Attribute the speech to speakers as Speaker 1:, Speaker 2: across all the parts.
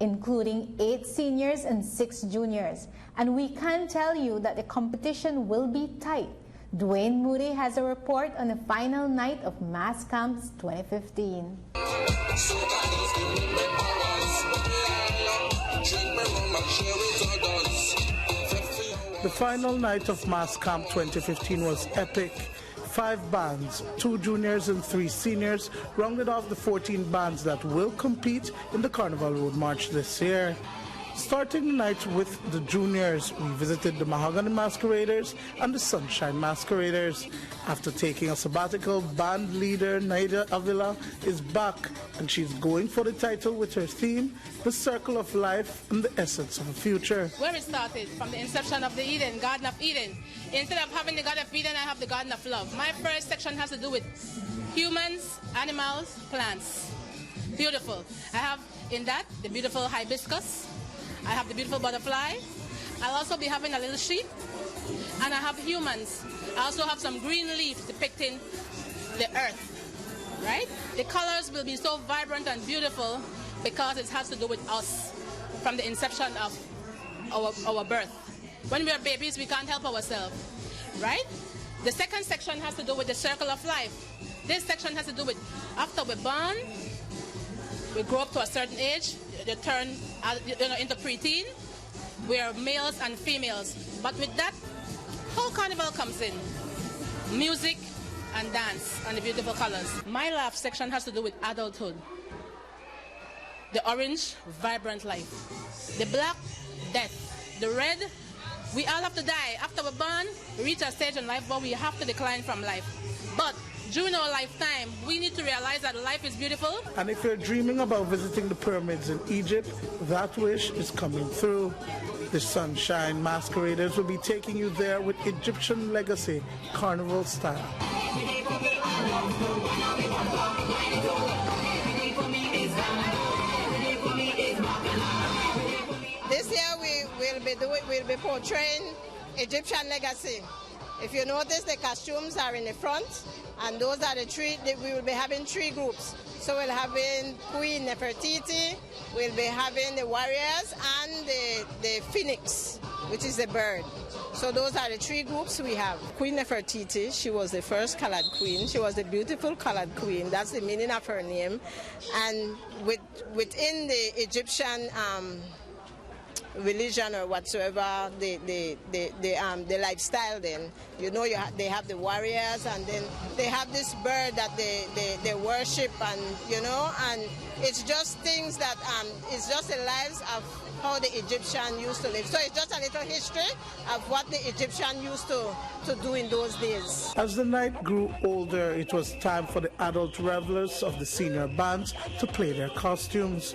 Speaker 1: including 8 seniors and 6 juniors. And we can tell you that the competition will be tight. Dwayne Moody has a report on the final night of Mass Camps 2015.
Speaker 2: The final night of Mass Camp 2015 was epic. 5 bands, 2 juniors and 3 seniors, rounded off the 14 bands that will compete in the Carnival Road March this year. Starting the night with the juniors, we visited the Mahogany Masqueraders and the Sunshine Masqueraders. After taking a sabbatical, band leader Naida Avila is back, and she's going for the title with her theme, The Circle of Life and the Essence of the Future.
Speaker 3: Where it started, from the inception of the Eden, Garden of Eden. Instead of having the Garden of Eden, I have the Garden of Love. My first section has to do with humans, animals, plants. Beautiful. I have in that the beautiful hibiscus. I have the beautiful butterfly. I'll also be having a little sheep. And I have humans. I also have some green leaves depicting the earth, right? The colors will be so vibrant and beautiful because it has to do with us from the inception of our birth. When we are babies, we can't help ourselves, right? The second section has to do with the circle of life. This section has to do with after we're born, we grow up to a certain age, they turn into preteen. We are males and females. But with that, whole carnival comes in. Music and dance and the beautiful colors. My last section has to do with adulthood. The orange, vibrant life. The black, death. The red, we all have to die. After we're born, we reach a stage in life where we have to decline from life. But during our lifetime, we need to realize that life is beautiful.
Speaker 2: And if you're dreaming about visiting the pyramids in Egypt, that wish is coming through. The Sunshine Masqueraders will be taking you there with Egyptian legacy, carnival style.
Speaker 4: This year we'll be portraying Egyptian legacy. If you notice, the costumes are in the front, and those are we will be having 3 groups. So we'll having Queen Nefertiti, we'll be having the warriors, and the phoenix, which is the bird. So those are the 3 groups we have. Queen Nefertiti, she was the first colored queen. She was the beautiful colored queen. That's the meaning of her name. And within the Egyptian religion or whatsoever, the lifestyle, then they have the warriors, and then they have this bird that they worship, and and it's just things that it's just the lives of how the Egyptian used to live. So it's just a little history of what the Egyptian used to do in those days.
Speaker 2: As the night grew older, it was time for the adult revelers of the senior bands to play their costumes.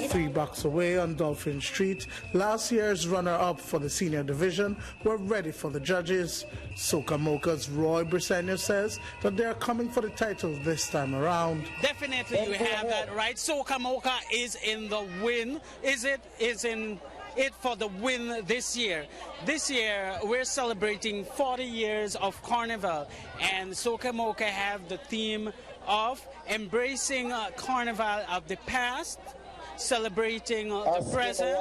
Speaker 2: 3 blocks away on Dolphin Street, last year's runner-up for the senior division were ready for the judges. Soca Mocha's Roy Briseno says that they are coming for the title this time around.
Speaker 5: Definitely you have that right. Soca Mocha is in the win. Is in it for the win this year. This year we're celebrating 40 years of Carnival, and Soca Mocha have the theme of embracing Carnival of the past, celebrating the present,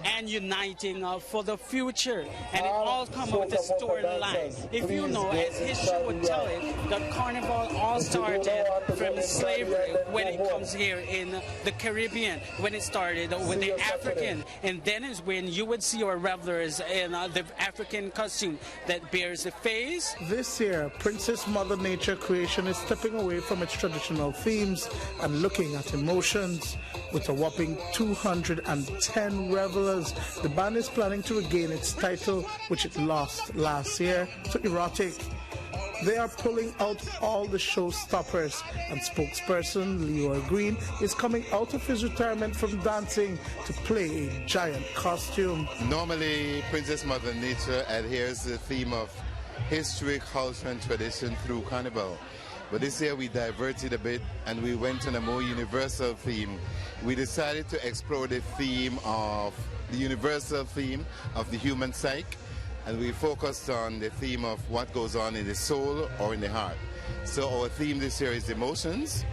Speaker 5: and uniting for the future. And it all comes with a storyline. If you know, as history would tell it, that Carnival all started from slavery when it comes here in the Caribbean, when it started with the African. And then is when you would see our revelers in the African costume that bears the face.
Speaker 2: This year, Princess Mother Nature creation is stepping away from its traditional themes and looking at emotions. With a whopping 210 revelers, the band is planning to regain its title, which it lost last year to Erotic. They are pulling out all the showstoppers, and spokesperson Leroy Green is coming out of his retirement from dancing to play a giant costume.
Speaker 6: Normally, Princess Mother Nature adheres to the theme of history, culture, and tradition through Carnival. But this year we diverted a bit and we went on a more universal theme. We decided to explore the universal theme of the human psyche, and we focused on the theme of what goes on in the soul or in the heart. So our theme this year is emotions,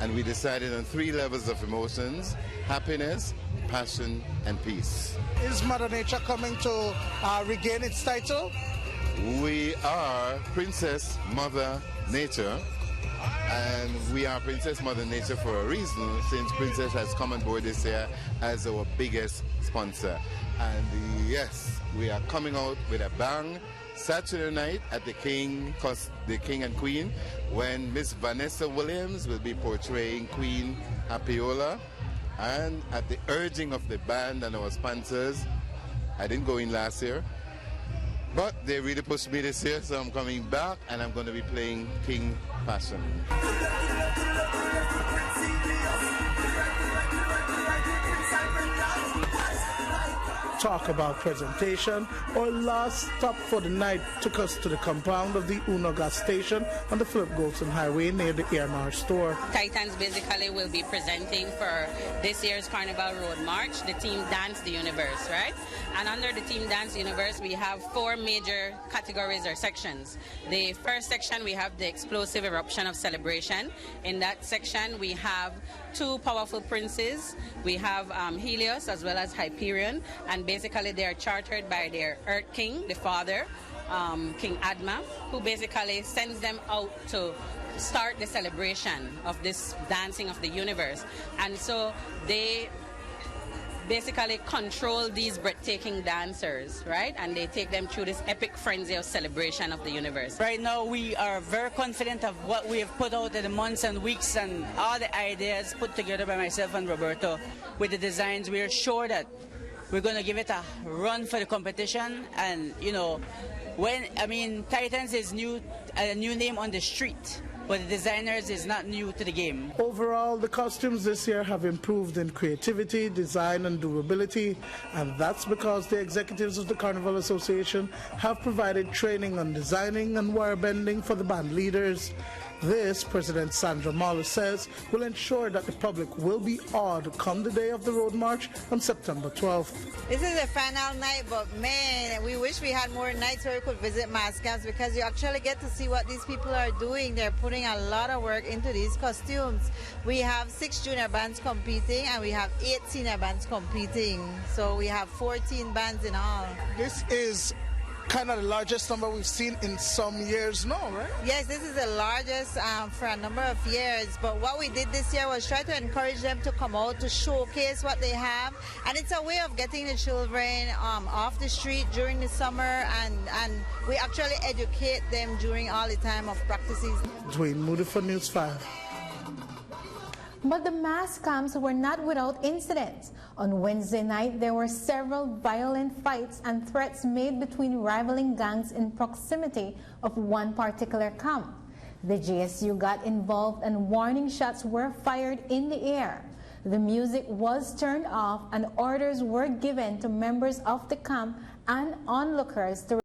Speaker 6: and we decided on 3 levels of emotions: happiness, passion, and peace.
Speaker 2: Is Mother Nature coming to regain its title?
Speaker 6: We are Princess Mother Nature, and we are Princess Mother Nature for a reason, since Princess has come on board this year as our biggest sponsor. And yes, we are coming out with a bang Saturday night at the King and Queen, when Miss Vanessa Williams will be portraying Queen Apiola. And at the urging of the band and our sponsors, I didn't go in last year, but they really pushed me this year, so I'm coming back and I'm going to be playing King Passion.
Speaker 2: Talk about presentation. Our last stop for the night took us to the compound of the Uno gas station on the Philip Golson Highway near the A&R store.
Speaker 7: Titans basically will be presenting for this year's Carnival Road March, the team Dance the Universe, right? And under the team Dance the Universe, we have 4 major categories or sections. The first section, we have the Explosive Eruption of Celebration. In that section, we have 2 powerful princes. We have Helios as well as Hyperion, and basically they are chartered by their Earth King, the father, King Adma, who basically sends them out to start the celebration of this dancing of the universe. And so they basically control these breathtaking dancers, right? And they take them through this epic frenzy of celebration of the universe.
Speaker 5: Right now, we are very confident of what we have put out in the months and weeks, and all the ideas put together by myself and Roberto with the designs. We are sure that we're going to give it a run for the competition. And, you know, Titans is a new name on the street, but the designers is not new to the game.
Speaker 2: Overall, the costumes this year have improved in creativity, design, and durability, and that's because the executives of the Carnival Association have provided training on designing and wire bending for the band leaders. This, President Sandra Mahler says, will ensure that the public will be awed come the day of the Road March on September 12th.
Speaker 8: This is the final night, but man, we wish we had more nights where we could visit mass camps, because you actually get to see what these people are doing. They're putting a lot of work into these costumes. We have 6 junior bands competing, and we have 8 senior bands competing. So we have 14 bands in all.
Speaker 2: This is kind of the largest number we've seen in some years now, right?
Speaker 8: Yes, this is the largest for a number of years, but what we did this year was try to encourage them to come out to showcase what they have, and it's a way of getting the children off the street during the summer, and we actually educate them during all the time of practices.
Speaker 2: Dwayne Moody for News 5.
Speaker 1: But the mass camps were not without incidents. On Wednesday night, there were several violent fights and threats made between rivaling gangs in proximity of one particular camp. The GSU got involved and warning shots were fired in the air. The music was turned off and orders were given to members of the camp and onlookers to